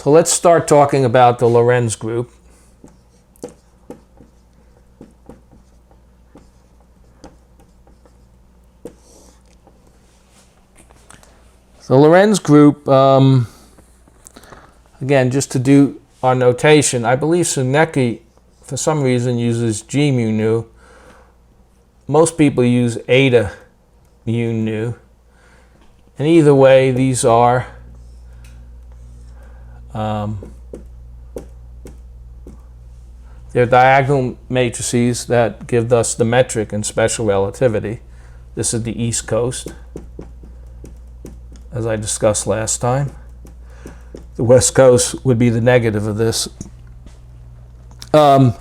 So let's start talking about the Lorentz group. The Lorentz group, again, just to do our notation, I believe Symmetry, for some reason, uses G mu nu. Most people use eta mu nu. And either way, these are they're diagonal matrices that give us the metric in special relativity. This is the East Coast, as I discussed last time. The West Coast would be the negative of this. The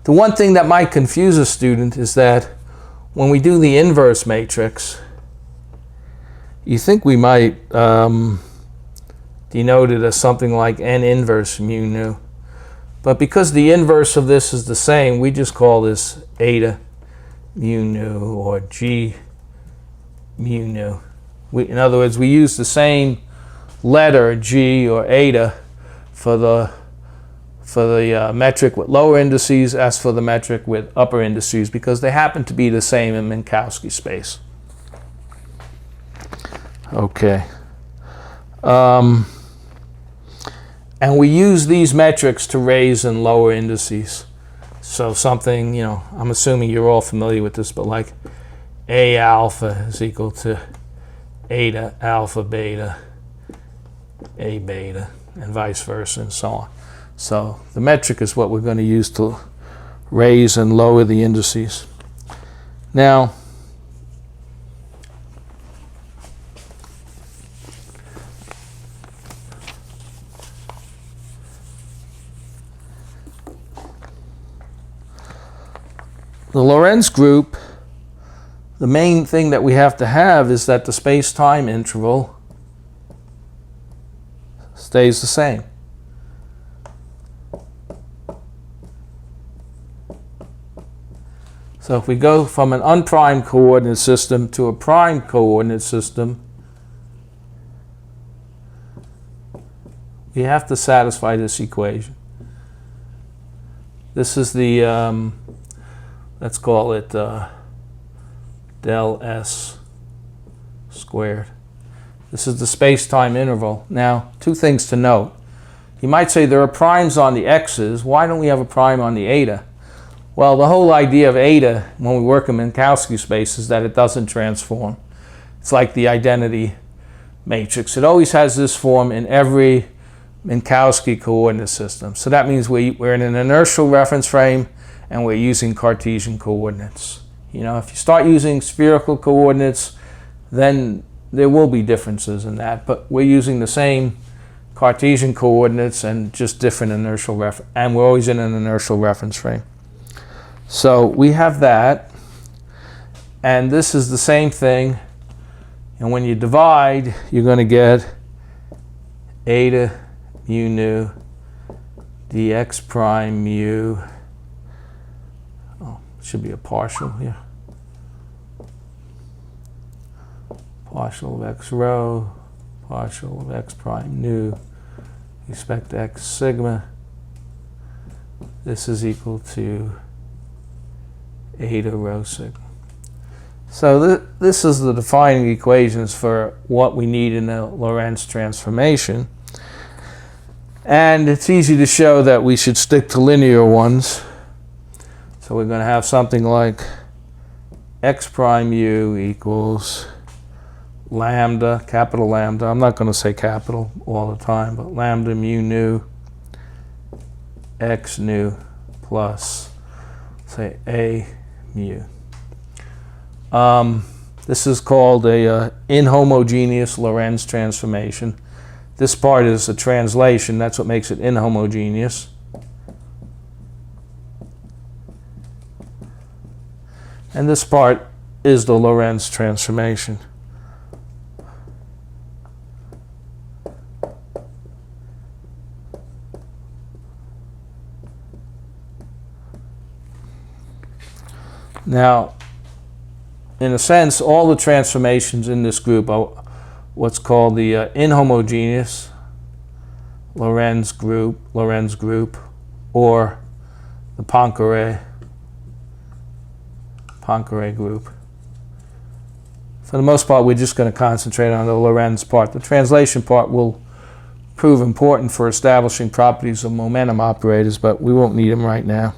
one thing that might confuse a student is that when we do the inverse matrix, you think we might denote it as something like n inverse mu nu. But because the inverse of this is the same, we just call this eta mu nu or G mu nu. In other words, we use the same letter G or eta for the metric with lower indices as for the metric with upper indices, because they happen to be the same in Minkowski space. Okay. And we use these metrics to raise and lower indices. So something, I'm assuming you're all familiar with this, but like A alpha is equal to eta alpha beta A beta, and vice versa, and so on. So the metric is what we're going to use to raise and lower the indices. Now, the Lorentz group, the main thing that we have to have is that the space-time interval stays the same. So if we go from an unprimed coordinate system to a primed coordinate system, we have to satisfy this equation. This is the, let's call it del S squared. This is the space-time interval. Now, two things to note. You might say there are primes on the x's. Why don't we have a prime on the eta? Well, the whole idea of eta, when we work in Minkowski space, is that it doesn't transform. It's like the identity matrix. It always has this form in every Minkowski coordinate system. So that means we're in an inertial reference frame and we're using Cartesian coordinates. If you start using spherical coordinates, then there will be differences in that. But we're using the same Cartesian coordinates and just different inertial reference, and we're always in an inertial reference frame. So we have that, and this is the same thing. And when you divide, you're going to get eta mu nu dx prime mu. Oh, it should be a partial here. Partial of x rho, partial of x prime nu, respect to x sigma. This is equal to eta rho sigma. So this is the defining equations for what we need in the Lorentz transformation. And it's easy to show that we should stick to linear ones. So we're going to have something like x prime u equals lambda, capital lambda. I'm not going to say capital all the time, but lambda mu nu x nu plus, say, a mu. This is called a inhomogeneous Lorentz transformation. This part is a translation. That's what makes it inhomogeneous. And this part is the Lorentz transformation. Now, in a sense, all the transformations in this group are what's called the inhomogeneous Lorentz group, or the Poincare group. For the most part, we're just going to concentrate on the Lorentz part. The translation part will prove important for establishing properties of momentum operators, but we won't need them right now.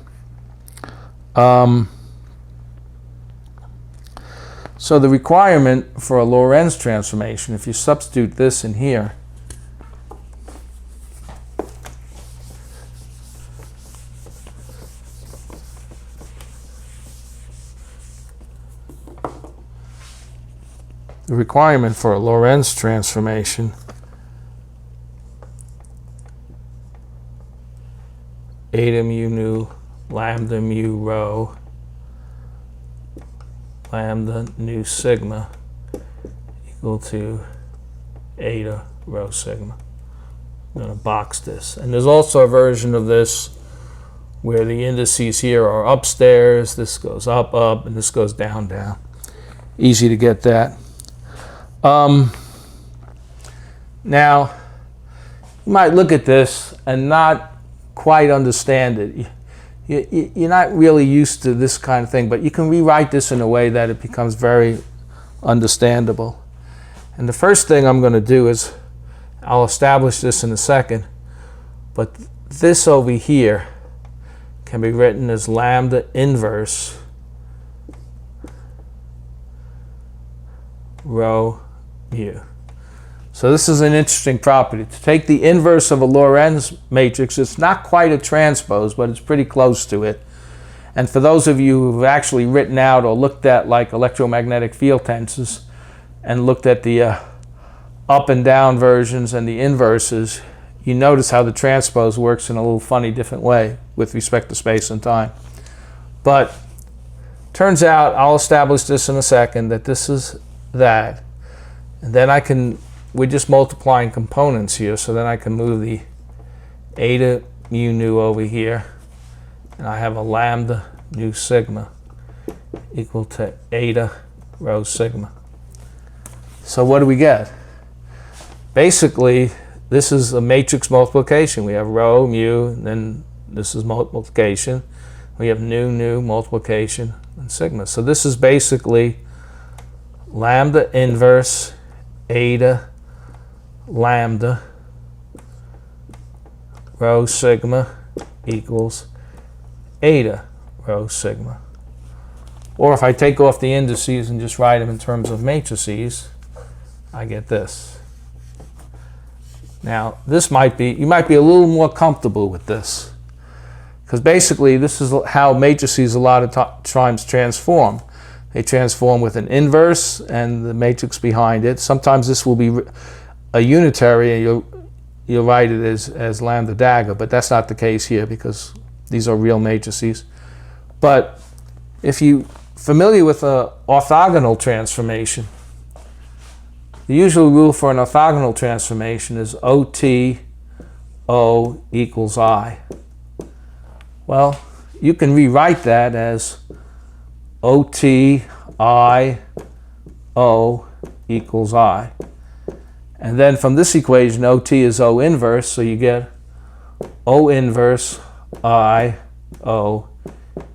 So the requirement for a Lorentz transformation, if you substitute this in here, the requirement for a Lorentz transformation eta mu nu lambda mu rho lambda nu sigma equal to eta rho sigma. I'm going to box this. And there's also a version of this where the indices here are upstairs, this goes up, up, and this goes down, down. Easy to get that. Now, you might look at this and not quite understand it. You're not really used to this kind of thing, but you can rewrite this in a way that it becomes very understandable. And the first thing I'm going to do is, I'll establish this in a second, but this over here can be written as lambda inverse rho mu. So this is an interesting property. To take the inverse of a Lorentz matrix, it's not quite a transpose, but it's pretty close to it. And for those of you who've actually written out or looked at like electromagnetic field tensors and looked at the up and down versions and the inverses, you notice how the transpose works in a little funny different way with respect to space and time. But turns out, I'll establish this in a second, that this is that. And then we're just multiplying components here, so then I can move the eta mu nu over here, and I have a lambda nu sigma equal to eta rho sigma. So what do we get? Basically, this is a matrix multiplication. We have rho, mu, and then this is multiplication. We have nu, multiplication, and sigma. So this is basically lambda inverse eta lambda rho sigma equals eta rho sigma. Or if I take off the indices and just write them in terms of matrices, I get this. Now, this you might be a little more comfortable with this, because basically this is how matrices a lot of times transform. They transform with an inverse and the matrix behind it. Sometimes this will be a unitary, and you'll write it as lambda dagger, but that's not the case here because these are real matrices. But if you're familiar with an orthogonal transformation, the usual rule for an orthogonal transformation is OT O equals I. Well, you can rewrite that as OT I O equals I. And then from this equation, OT is O inverse, so you get O inverse I O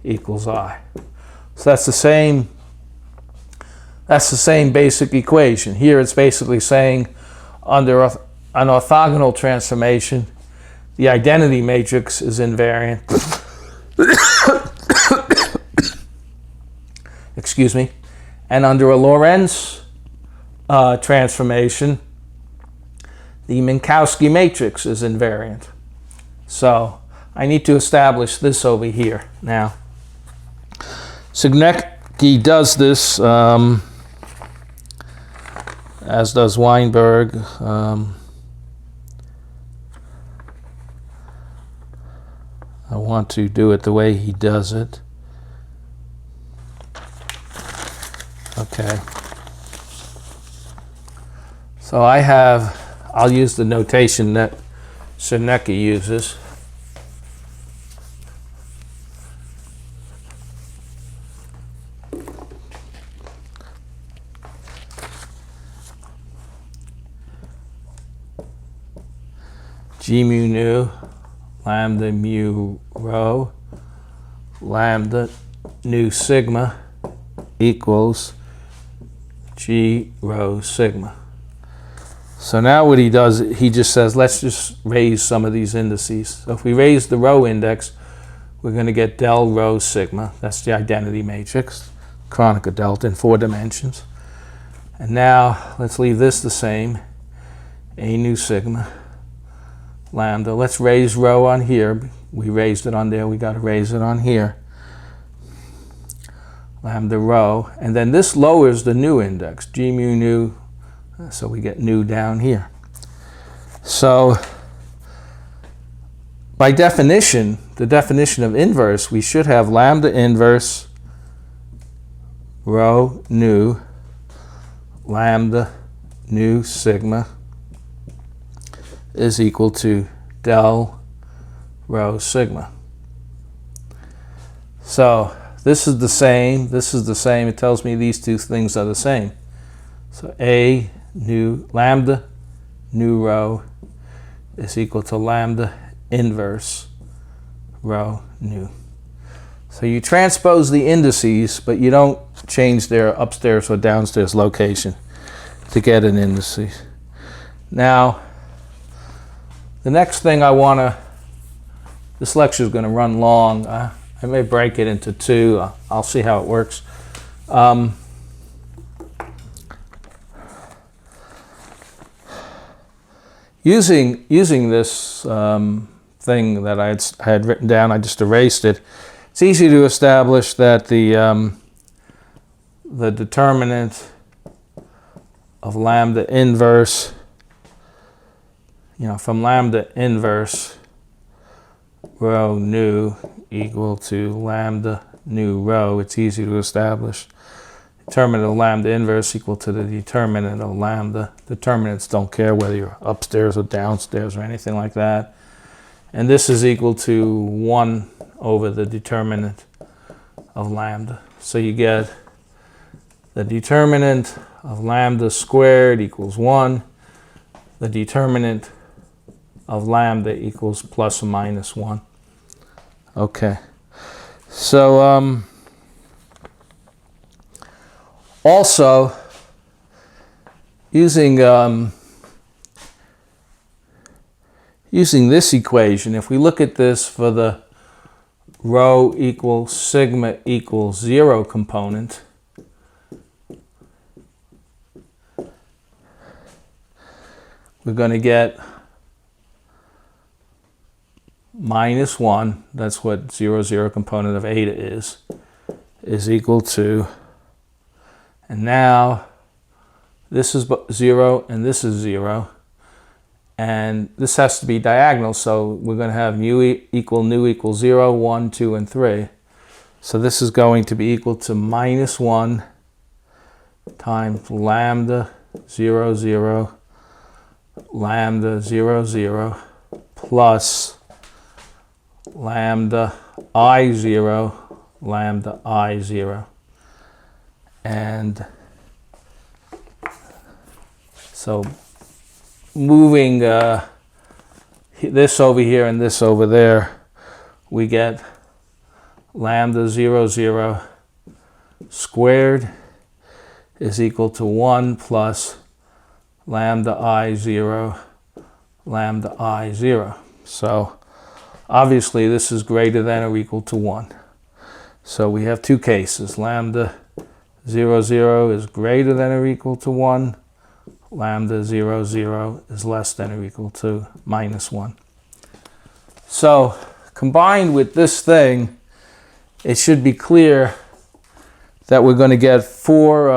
equals I. So that's the same basic equation. Here it's basically saying under an orthogonal transformation, the identity matrix is invariant. Excuse me. And under a Lorentz transformation, the Minkowski matrix is invariant. So I need to establish this over here. Now, Signecki does this, as does Weinberg. I want to do it the way he does it. Okay. So I'll use the notation that Signecki uses. G mu nu, lambda mu rho, lambda nu sigma equals G rho sigma. So now what he does, he just says, let's just raise some of these indices. So if we raise the rho index, we're going to get del rho sigma. That's the identity matrix, Kronecker delta in 4 dimensions. And now let's leave this the same, A nu sigma, lambda. Let's raise rho on here. We raised it on there, we got to raise it on here. Lambda rho, and then this lowers the nu index, G mu nu, so we get nu down here. So by definition, the definition of inverse, we should have lambda inverse rho nu, lambda nu sigma is equal to del rho sigma. So this is the same, this is the same. It tells me these two things are the same. So A nu lambda nu rho is equal to lambda inverse rho nu. So you transpose the indices, but you don't change their upstairs or downstairs location to get an indices. Now, the next thing I want to, this lecture is going to run long. I may break it into 2. I'll see how it works. Using this thing that I had written down, I just erased it. It's easy to establish that the determinant of lambda inverse, from lambda inverse rho nu equal to lambda nu rho, it's easy to establish. Determinant of lambda inverse equal to the determinant of lambda. Determinants don't care whether you're upstairs or downstairs or anything like that. And this is equal to 1 over the determinant of lambda. So you get the determinant of lambda squared equals 1. The determinant of lambda equals plus or minus 1. Okay. So also using this equation, if we look at this for the rho equals sigma equals 0 component, we're going to get minus 1, that's what 0, 0 component of eta is equal to, and now this is 0 and this is 0, and this has to be diagonal, so we're going to have nu equals 0, 1, 2, and 3. So this is going to be equal to minus 1 times lambda 0, 0, lambda 0, 0, plus lambda I0, lambda I0. And so moving this over here and this over there, we get lambda 0, 0 squared is equal to 1 plus lambda I0, lambda I0. So obviously this is greater than or equal to 1. So we have two cases. Lambda 0, 0 is greater than or equal to 1. Lambda 0, 0 is less than or equal to minus 1. So combined with this thing, it should be clear that we're going to get four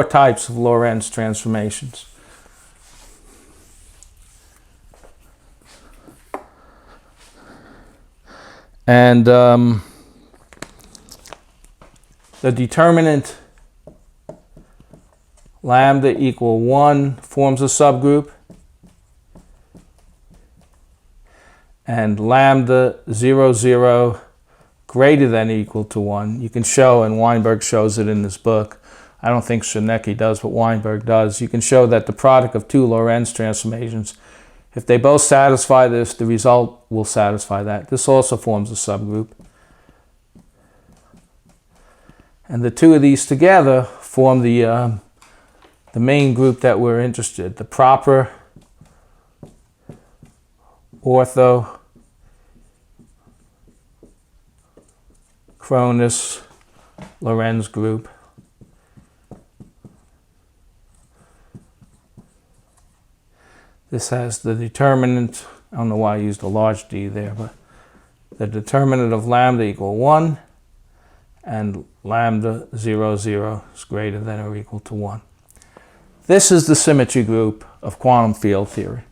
types of Lorentz transformations. And the determinant lambda equal 1 forms a subgroup, and lambda 0, 0 greater than or equal to 1. You can show, and Weinberg shows it in this book. I don't think Shanecki does, but Weinberg does. You can show that the product of two Lorentz transformations If they both satisfy this, the result will satisfy that. This also forms a subgroup. And the two of these together form the main group that we're interested in, the proper orthochronous Lorentz group. This has the determinant, I don't know why I used a large D there, but the determinant of lambda equal 1 and lambda 0, 0 is greater than or equal to 1. This is the symmetry group of quantum field theory.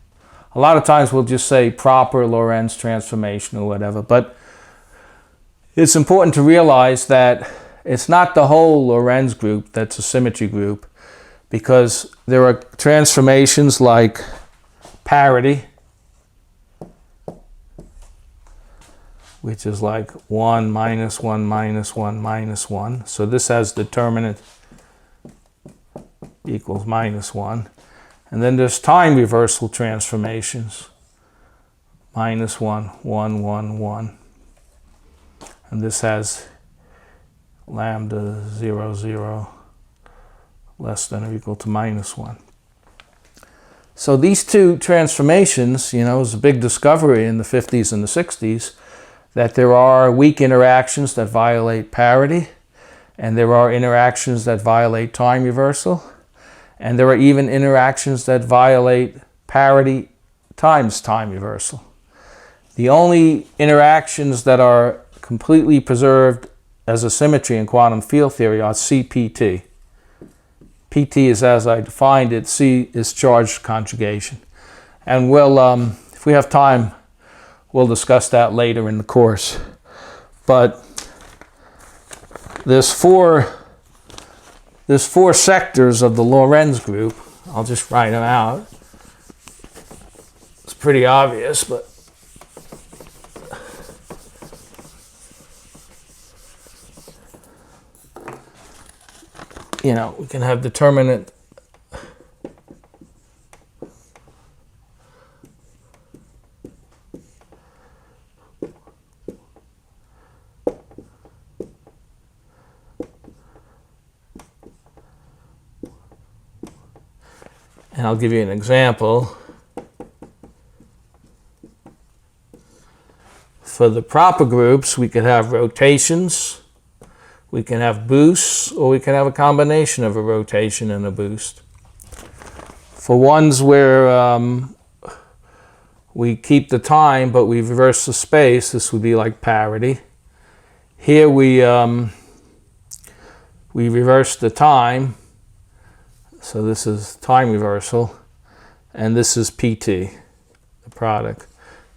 A lot of times we'll just say proper Lorentz transformation or whatever, but it's important to realize that it's not the whole Lorentz group that's a symmetry group, because there are transformations like parity, which is like 1 minus 1 minus 1 minus 1. So this has determinant equals minus 1. And then there's time reversal transformations. Minus 1, 1, 1, 1. And this has lambda 0, 0 less than or equal to minus 1. So these two transformations, you know, it was a big discovery in the 50s and the 60s that there are weak interactions that violate parity, and there are interactions that violate time reversal, and there are even interactions that violate parity times time reversal. The only interactions that are completely preserved as a symmetry in quantum field theory are CPT. PT is as I defined it, C is charge conjugation. And we'll, if we have time, we'll discuss that later in the course. But there's four sectors of the Lorentz group. I'll just write them out. It's pretty obvious, but you know, we can have determinant and I'll give you an example. For the proper groups, we could have rotations, we can have boosts, or we can have a combination of a rotation and a boost. For ones where we keep the time but we reverse the space, this would be like parity. Here we reverse the time, so this is time reversal, and this is PT, the product,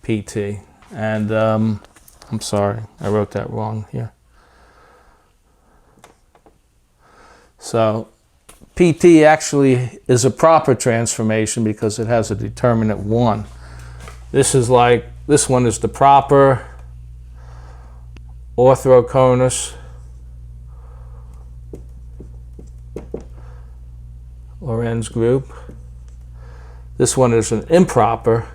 PT. And I'm sorry, I wrote that wrong here. So PT actually is a proper transformation because it has a determinant 1. This is like, this one is the proper orthochronous Lorentz group. This one is an improper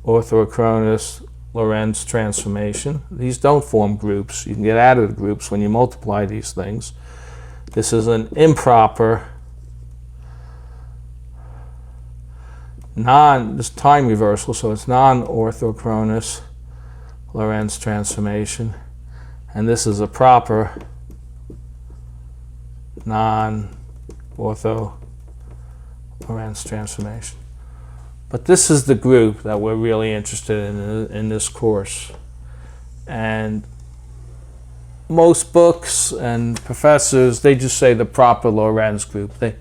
orthochronous Lorentz transformation. These don't form groups. You can get additive groups when you multiply these things. This is an improper this time reversal, so it's non-orthochronous Lorentz transformation. And this is a proper non-ortho Lorentz transformation. But this is the group that we're really interested in this course. And most books and professors, they just say the proper Lorentz group. They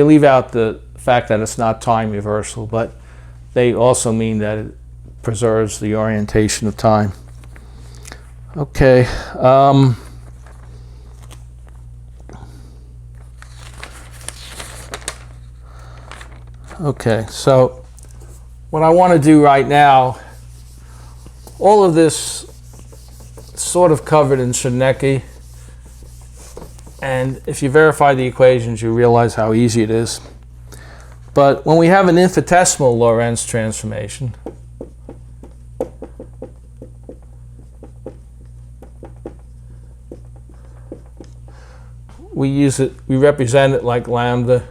leave out the fact that it's not time reversal, but they also mean that it preserves the orientation of time. Okay. Okay, so what I want to do right now, all of this sort of covered in Szymanski, and if you verify the equations, you realize how easy it is. But when we have an infinitesimal Lorentz transformation, we represent it like lambda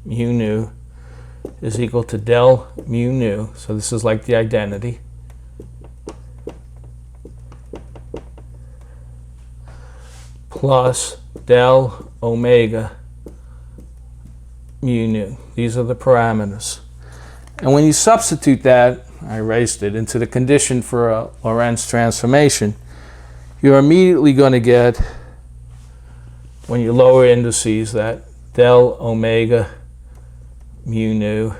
mu nu is equal to del mu nu. So this is like the identity. Plus del omega mu nu. These are the parameters. And when you substitute that, I erased it, into the condition for a Lorentz transformation, you're immediately going to get, when you lower indices, that del omega mu nu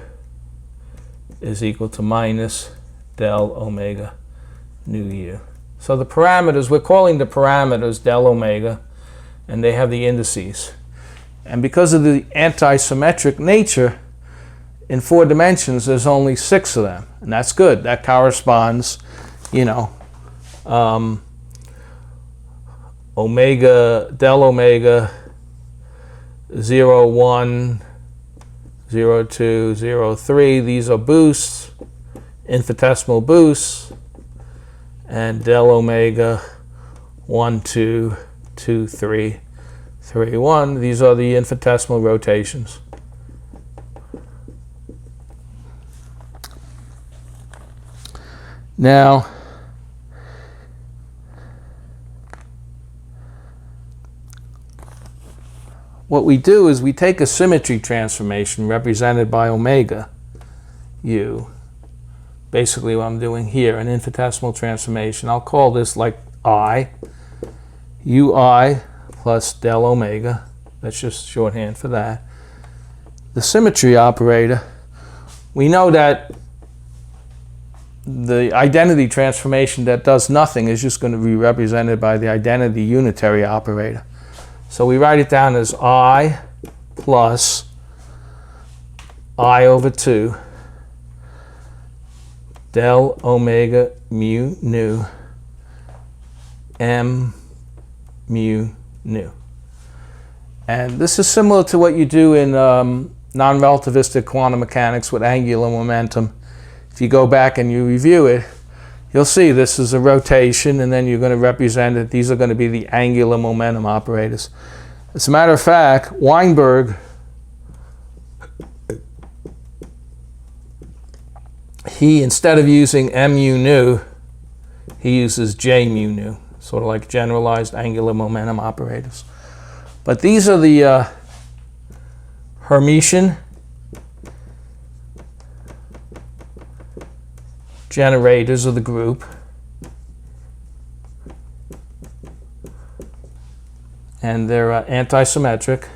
is equal to minus del omega nu u. So the parameters, we're calling the parameters del omega, and they have the indices. And because of the anti-symmetric nature, in 4 dimensions, there's only 6 of them. And that's good. That corresponds, omega, del omega, 0, 1, 0, 2, 0, 3. These are boosts, infinitesimal boosts. And del omega, 1, 2, 2, 3, 3, 1. These are the infinitesimal rotations. Now, what we do is we take a symmetry transformation represented by omega u. Basically what I'm doing here, an infinitesimal transformation. I'll call this like I, ui plus del omega. That's just shorthand for that. The symmetry operator, we know that the identity transformation that does nothing is just going to be represented by the identity unitary operator. So we write it down as I plus I over 2 del omega mu nu m mu nu. And this is similar to what you do in non-relativistic quantum mechanics with angular momentum. If you go back and you review it, you'll see this is a rotation, and then you're going to represent it. These are going to be the angular momentum operators. As a matter of fact, Weinberg, he, instead of using mu nu, he uses j mu nu, sort of like generalized angular momentum operators. But these are the Hermitian generators of the group. And they're anti-symmetric.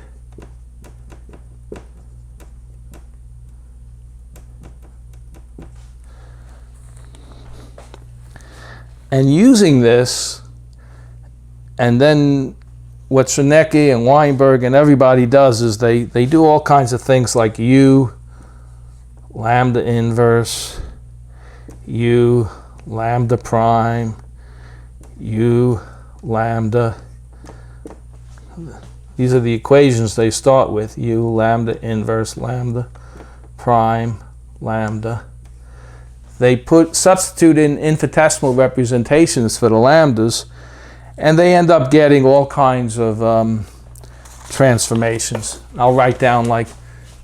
And using this, and then what Zernecke and Weinberg and everybody does is they do all kinds of things like U, lambda inverse, U, lambda prime, U, lambda. These are the equations they start with. U, lambda inverse, lambda prime, lambda. They substitute in infinitesimal representations for the lambdas, and they end up getting all kinds of transformations. I'll write down like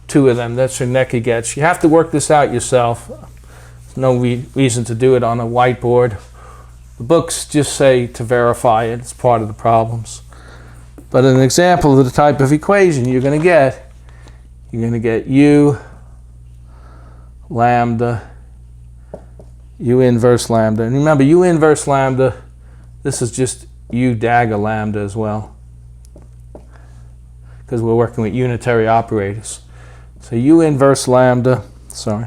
2 of them that Zernecke gets. You have to work this out yourself. There's no reason to do it on a whiteboard. The books just say to verify it. It's part of the problems. But an example of the type of equation you're going to get U lambda, U inverse lambda. And remember, U inverse lambda, this is just U dagger lambda as well, because we're working with unitary operators. So U inverse lambda, sorry.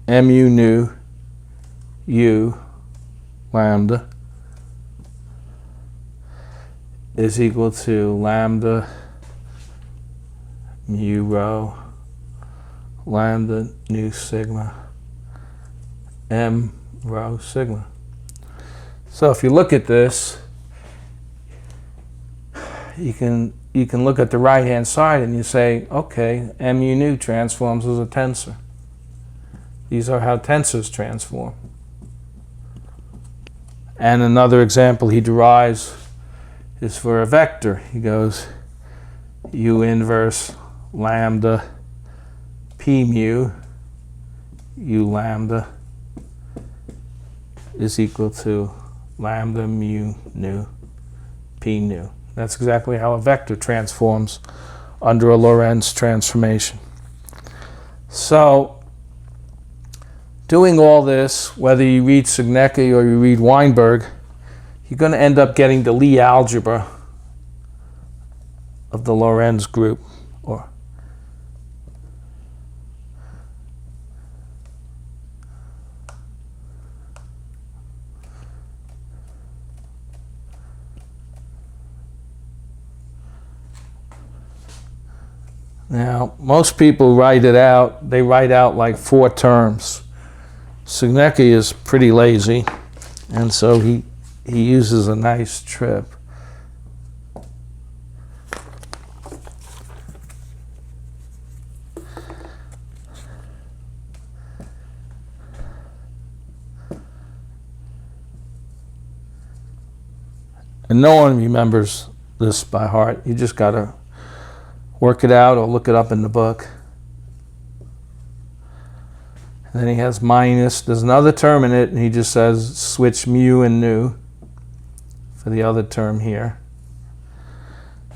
Mu nu U lambda is equal to lambda mu rho lambda nu sigma m rho sigma. So if you look at this, you can look at the right-hand side and you say, okay, mu nu transforms as a tensor. These are how tensors transform. And another example he derives is for a vector. He goes U inverse lambda p mu U lambda is equal to lambda mu nu p nu. That's exactly how a vector transforms under a Lorentz transformation. So doing all this, whether you read Signecki or you read Weinberg, you're going to end up getting the Lie algebra of the Lorentz group. Now, most people write it out. They write out like 4 terms. Signecki is pretty lazy, and so he uses a nice trip. And no one remembers this by heart. You just got to work it out or look it up in the book. And then he has minus. There's another term in it, and he just says switch mu and nu for the other term here.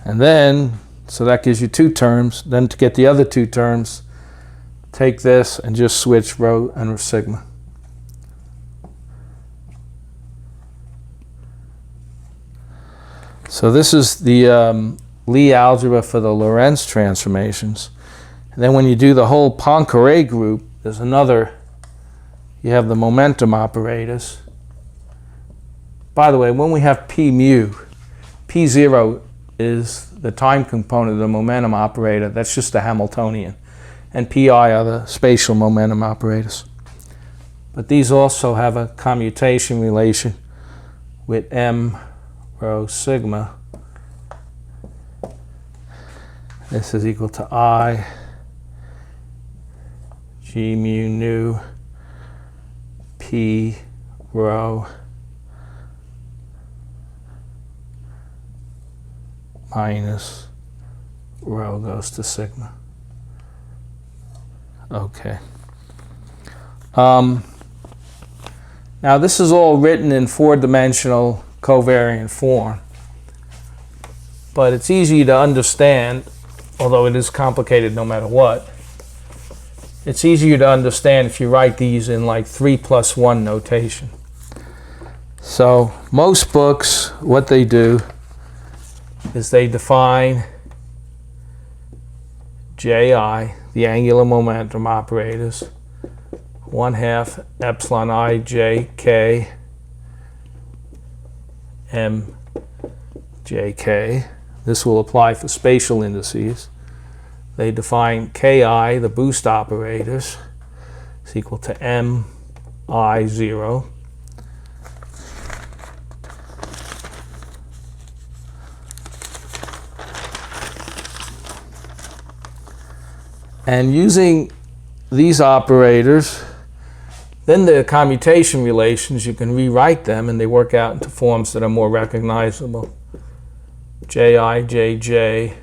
And then, so that gives you 2 terms. Then to get the other 2 terms, take this and just switch rho and sigma. So this is the Lie algebra for the Lorentz transformations. And then when you do the whole Poincare group, there's another, you have the momentum operators. By the way, when we have p mu, p0 is the time component of the momentum operator. That's just the Hamiltonian. And pi are the spatial momentum operators. But these also have a commutation relation with m rho sigma. This is equal to I g mu nu p rho minus rho goes to sigma. Okay. Now this is all written in 4-dimensional covariant form, but it's easy to understand, although it is complicated no matter what. It's easier to understand if you write these in like 3+1 notation. So most books, what they do is they define JI, the angular momentum operators, 1/2 epsilon I j k m j k. This will apply for spatial indices. They define ki, the boost operators, is equal to m I 0. And using these operators, then the commutation relations, you can rewrite them and they work out into forms that are more recognizable. Ji jj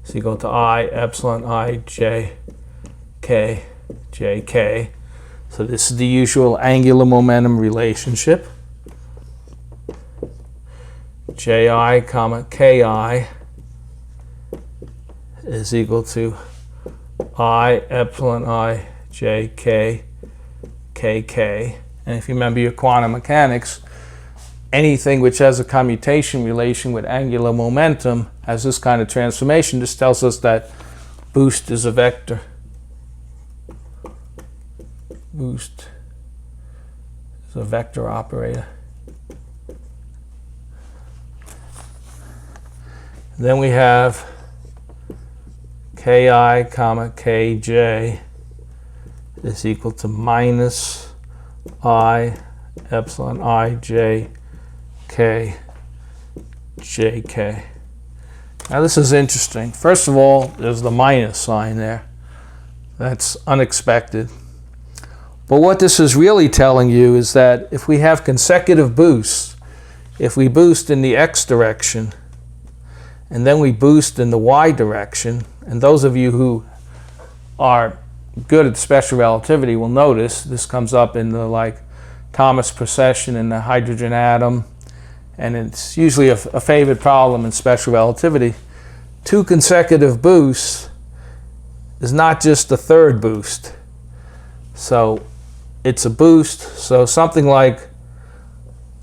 is equal to I epsilon I j k j k. So this is the usual angular momentum relationship. Ji comma ki is equal to I epsilon I j k k k. And if you remember your quantum mechanics, anything which has a commutation relation with angular momentum has this kind of transformation. This tells us that boost is a vector. Boost is a vector operator. Then we have ki comma kj is equal to minus I epsilon I j k, jk. Now this is interesting. First of all, there's the minus sign there. That's unexpected. But what this is really telling you is that if we have consecutive boosts, if we boost in the x direction, and then we boost in the y direction, and those of you who are good at special relativity will notice this comes up in the Thomas precession in the hydrogen atom, and it's usually a favorite problem in special relativity. Two consecutive boosts is not just the third boost. So it's a boost, so something like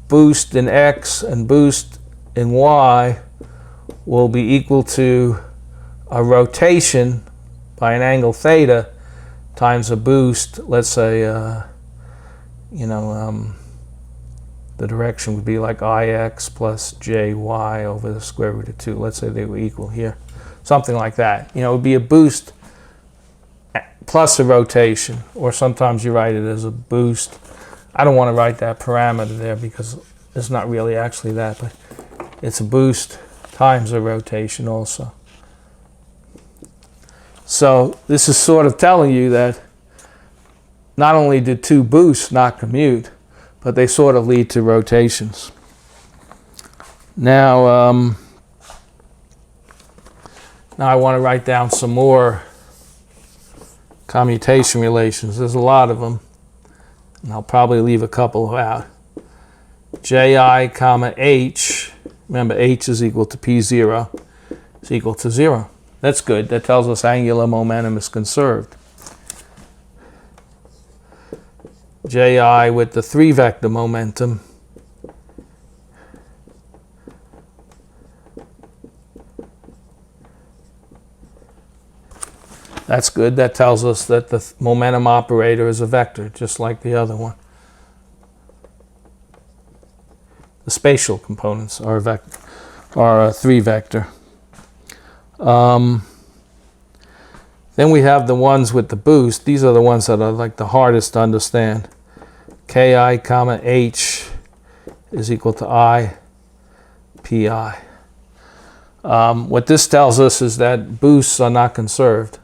boost in x and boost in y will be equal to a rotation by an angle theta times a boost, let's say, the direction would be like ix plus jy over the square root of 2. Let's say they were equal here. Something like that. It would be a boost plus a rotation, or sometimes you write it as a boost. I don't want to write that parameter there because it's not really actually that, but it's a boost times a rotation also. So this is sort of telling you that not only did two boosts not commute, but they sort of lead to rotations. Now, now I want to write down some more commutation relations. There's a lot of them, and I'll probably leave a couple out. Ji comma h, remember h is equal to p0, is equal to 0. That's good. That tells us angular momentum is conserved. Ji with the 3-vector momentum that's good. That tells us that the momentum operator is a vector, just like the other one. The spatial components are a 3-vector. Then we have the ones with the boost. These are the ones that are like the hardest to understand. Ki comma h is equal to I pi. What this tells us is that boosts are not conserved.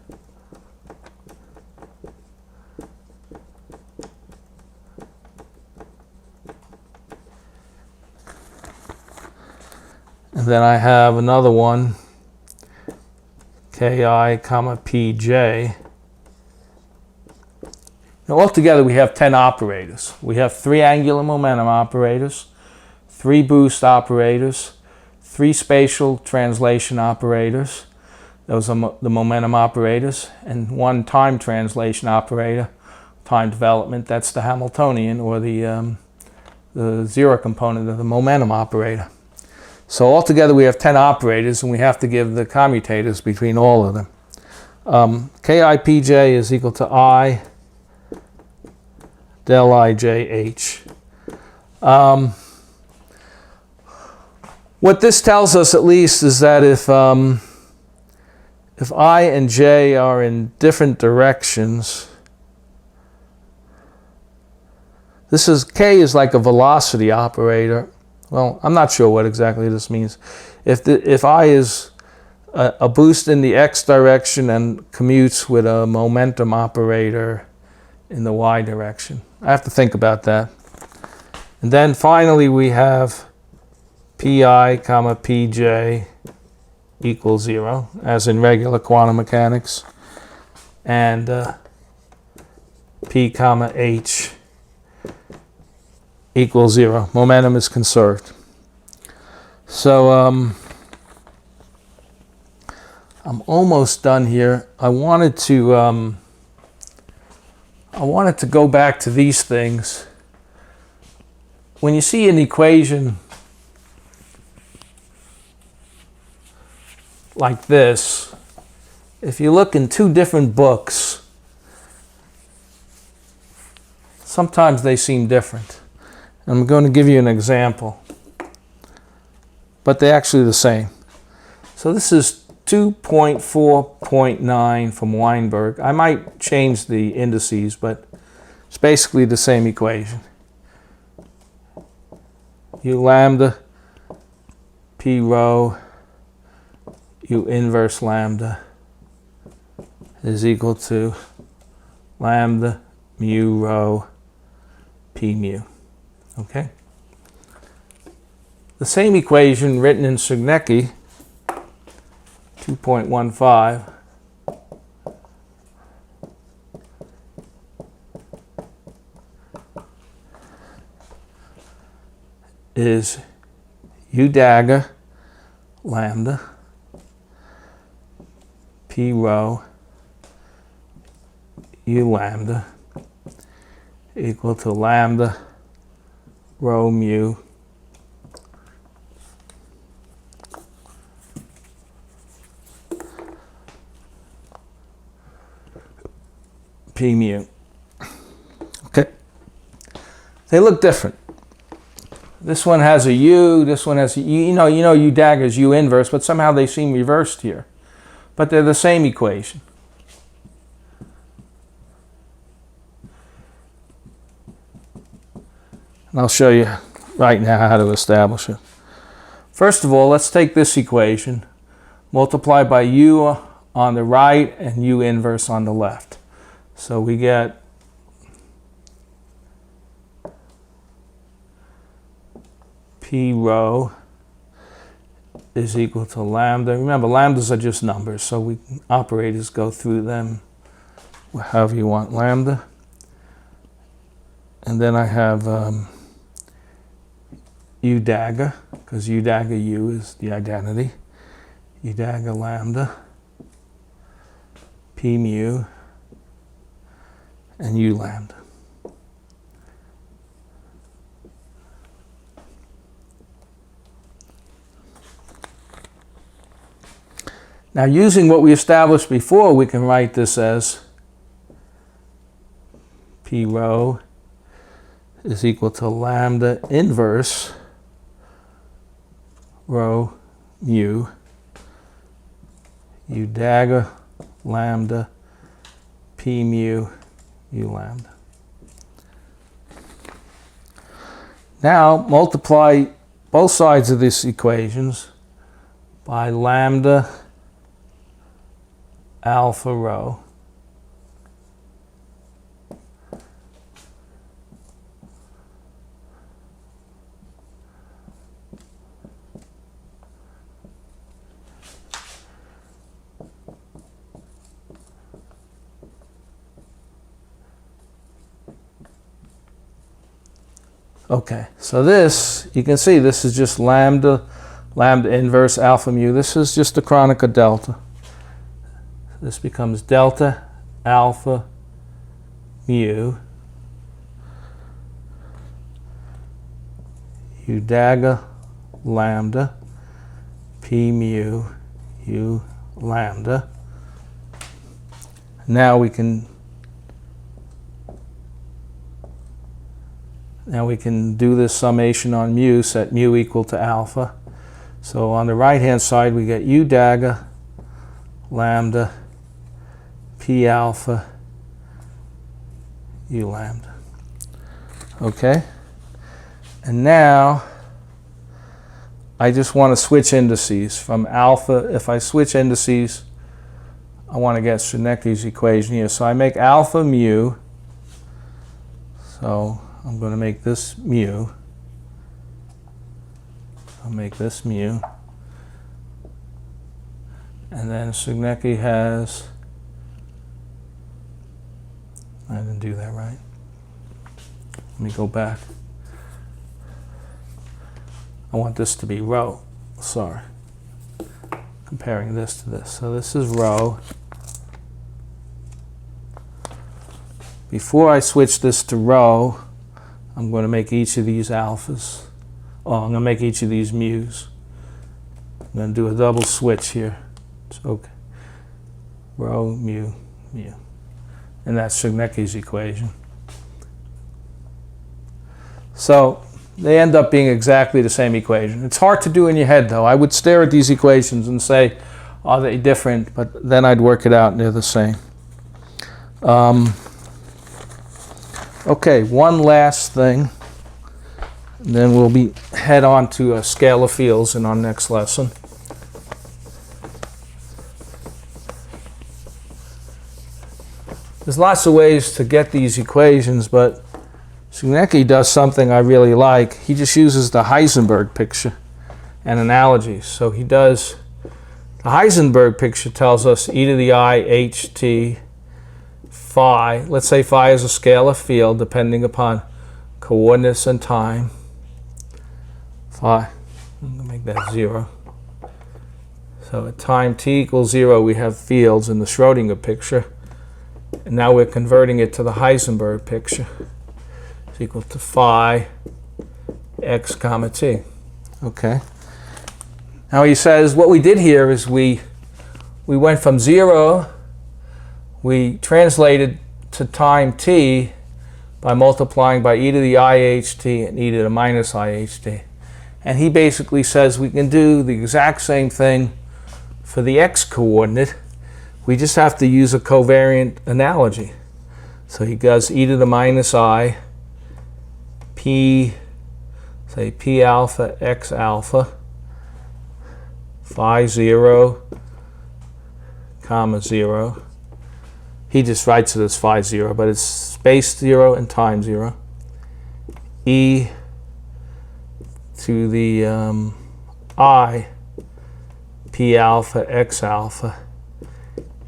And then I have another one, Ki comma pj. Now altogether we have 10 operators. We have 3 angular momentum operators, 3 boost operators, 3 spatial translation operators, those are the momentum operators, and 1 time translation operator, time development, that's the Hamiltonian, or the 0 component of the momentum operator. So altogether we have 10 operators, and we have to give the commutators between all of them. Ki pj is equal to I del ijh. What this tells us at least is that if I and j are in different directions, k is like a velocity operator. Well, I'm not sure what exactly this means. If I is a boost in the x direction and commutes with a momentum operator in the y direction. I have to think about that. And then finally we have pi comma pj equals 0, as in regular quantum mechanics, and p comma h equals 0. Momentum is conserved. So I'm almost done here. I wanted to go back to these things. When you see an equation like this, if you look in 2 different books, sometimes they seem different. I'm going to give you an example, but they're actually the same. So this is 2.4.9 from Weinberg. I might change the indices, but it's basically the same equation. U lambda P rho U inverse lambda is equal to lambda mu rho P mu. Okay? The same equation written in Sernecke 2.15 is U dagger lambda P rho U lambda equal to lambda rho mu P mu. Okay. They look different. This one has a U, this one has a U. You know U dagger is U inverse, but somehow they seem reversed here. But they're the same equation. And I'll show you right now how to establish it. First of all, let's take this equation, multiply by U on the right and U inverse on the left. So we get P rho is equal to lambda. Remember, lambdas are just numbers, so operators go through them however you want. Lambda. And then I have U dagger, because U dagger U is the identity. U dagger lambda P mu and U lambda. Now, using what we established before, we can write this as P rho is equal to lambda inverse rho mu U dagger lambda P mu U lambda. Now multiply both sides of these equations by lambda alpha rho Okay, so this, you can see this is just lambda inverse alpha mu. This is just the Kronecker delta. This becomes delta alpha mu U dagger lambda P mu U lambda. Now we can do this summation on mu, set mu equal to alpha. So on the right hand side we get U dagger lambda P alpha U lambda. Okay? And now I just want to switch indices from alpha. If I switch indices, I want to get Sernecke's equation here. So I make alpha mu. So I'm going to make this mu. I'll make this mu. And then Sernecke has, I didn't do that right. Let me go back. I want this to be rho. Sorry. Comparing this to this. So this is rho. Before I switch this to rho, I'm going to make each of these alphas. Oh, I'm going to make each of these mu's. I'm going to do a double switch here. It's okay. Rho, mu, mu. And that's Sernecke's equation. So they end up being exactly the same equation. It's hard to do in your head, though. I would stare at these equations and say, are they different? But then I'd work it out and they're the same. Okay, one last thing And then we'll head on to scalar fields in our next lesson. There's lots of ways to get these equations, but Zernike does something I really like. He just uses the Heisenberg picture and analogies. So he does, the Heisenberg picture tells us e to the I h t phi. Let's say phi is a scalar field depending upon coordinates and time. Phi, I'm going to make that 0. So at time t equals 0, we have fields in the Schrodinger picture. And now we're converting it to the Heisenberg picture. It's equal to phi x comma t. Okay. Now he says what we did here is we went from 0, we translated to time t by multiplying by e to the iht and e to the minus iht. And he basically says we can do the exact same thing for the x coordinate. We just have to use a covariant analogy. So he does e to the minus I p, say p alpha x alpha phi 0 comma 0. He just writes it as phi 0, but it's space 0 and time 0. E to the I p alpha x alpha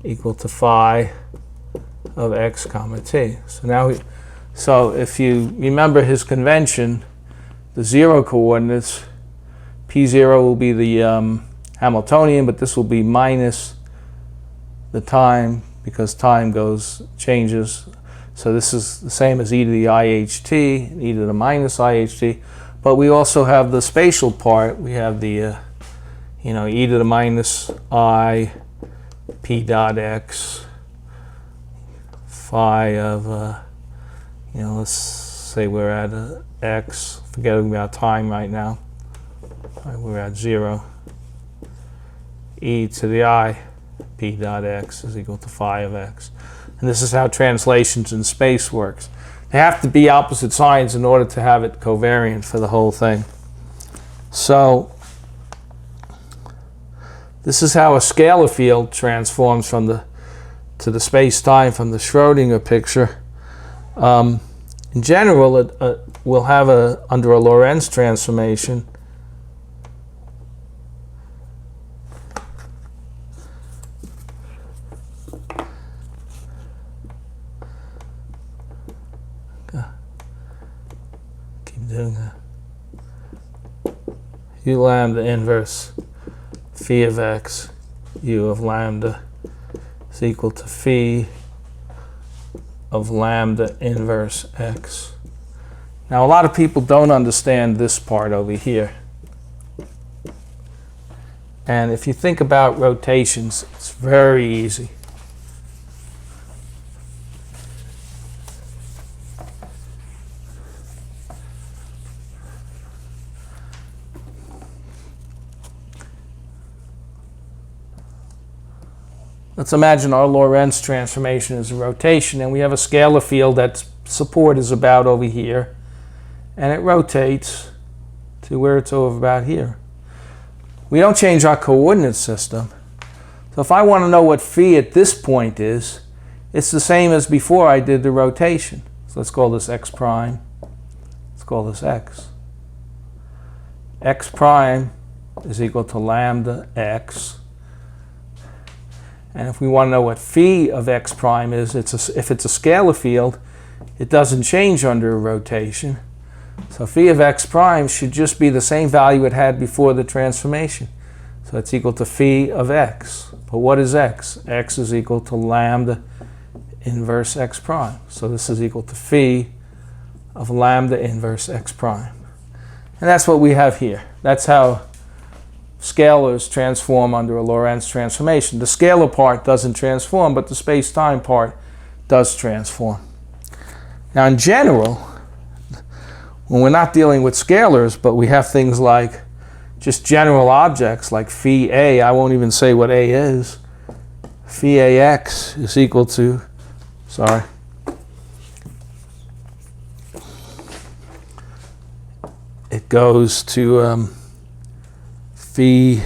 equal to phi of x comma t. So now so if you remember his convention, the 0 coordinates, p0 will be the Hamiltonian, but this will be minus the time because time changes. So this is the same as e to the iht, e to the minus iht, but we also have the spatial part. We have the e to the minus I p dot x phi of let's say we're at x, forgetting about time right now, we're at 0, e to the I p dot x is equal to phi of x. And this is how translations in space works. They have to be opposite signs in order to have it covariant for the whole thing. So this is how a scalar field transforms to the space-time from the Schrodinger picture. In general, we'll have under a Lorentz transformation, keep doing that, u lambda inverse phi of x, u of lambda is equal to phi of lambda inverse x. Now a lot of people don't understand this part over here. And if you think about rotations, it's very easy. Let's imagine our Lorentz transformation is a rotation, and we have a scalar field that support is about over here, and it rotates to where it's over about here. We don't change our coordinate system. So if I want to know what phi at this point is, it's the same as before I did the rotation. So let's call this x prime. Let's call this x. X prime is equal to lambda x. And if we want to know what phi of x prime is, if it's a scalar field, it doesn't change under a rotation. So phi of x prime should just be the same value it had before the transformation. So it's equal to phi of x. But what is x? X is equal to lambda inverse x prime. So this is equal to phi of lambda inverse x prime. And that's what we have here. That's how scalars transform under a Lorentz transformation. The scalar part doesn't transform, but the space-time part does transform. Now in general, when we're not dealing with scalars, but we have things like just general objects like phi a, I won't even say what a is, phi ax is equal to, goes to phi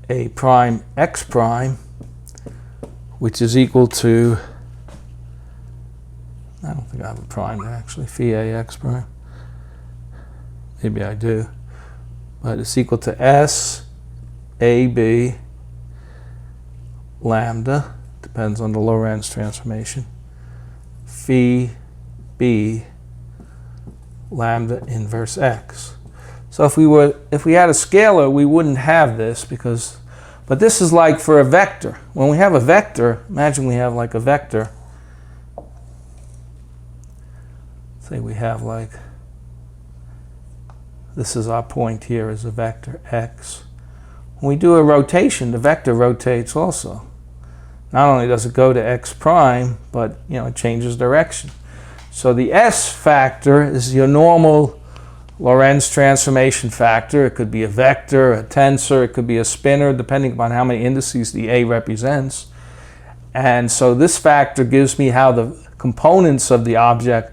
a prime x prime, which is equal to, I don't think I have a prime there actually, phi a x prime. Maybe I do. But it's equal to s a b lambda, depends on the Lorentz transformation, phi b lambda inverse x. So if we had a scalar, we wouldn't have this but this is like for a vector. When we have a vector, imagine we have like a vector. Say we have like, this is our point here as a vector x. When we do a rotation, the vector rotates also. Not only does it go to x prime, but it changes direction. So the s factor is your normal Lorentz transformation factor. It could be a vector, a tensor, it could be a spinor, depending upon how many indices the A represents. And so this factor gives me how the components of the object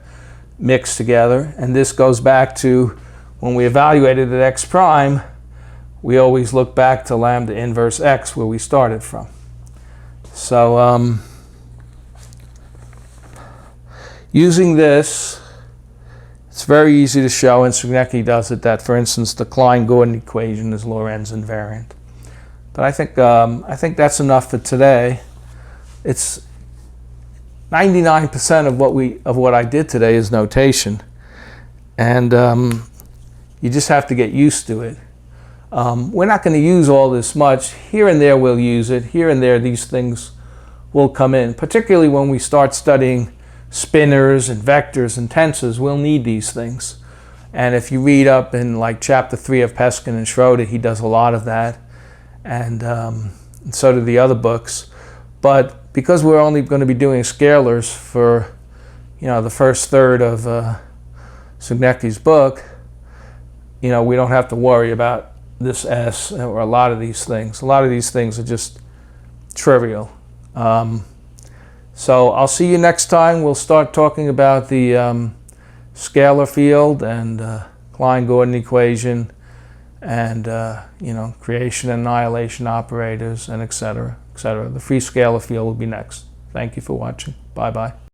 mix together. And this goes back to when we evaluated at x prime, we always look back to lambda inverse x where we started from. So using this, it's very easy to show, and Sugnicki does it, that, for instance, the Klein-Gordon equation is Lorentz invariant. But I think that's enough for today. It's 99% of what I did today is notation, and you just have to get used to it. We're not going to use all this much. Here and there we'll use it. Here and there these things will come in, particularly when we start studying spinors and vectors and tensors. We'll need these things. And if you read up in like chapter 3 of Peskin and Schroeder, he does a lot of that, and so do the other books. But because we're only going to be doing scalars for the first third of Sugnicki's book, we don't have to worry about this s or a lot of these things. A lot of these things are just trivial. So I'll see you next time. We'll start talking about the scalar field and Klein-Gordon equation and creation and annihilation operators and etc. etc. The free scalar field will be next. Thank you for watching. Bye-bye.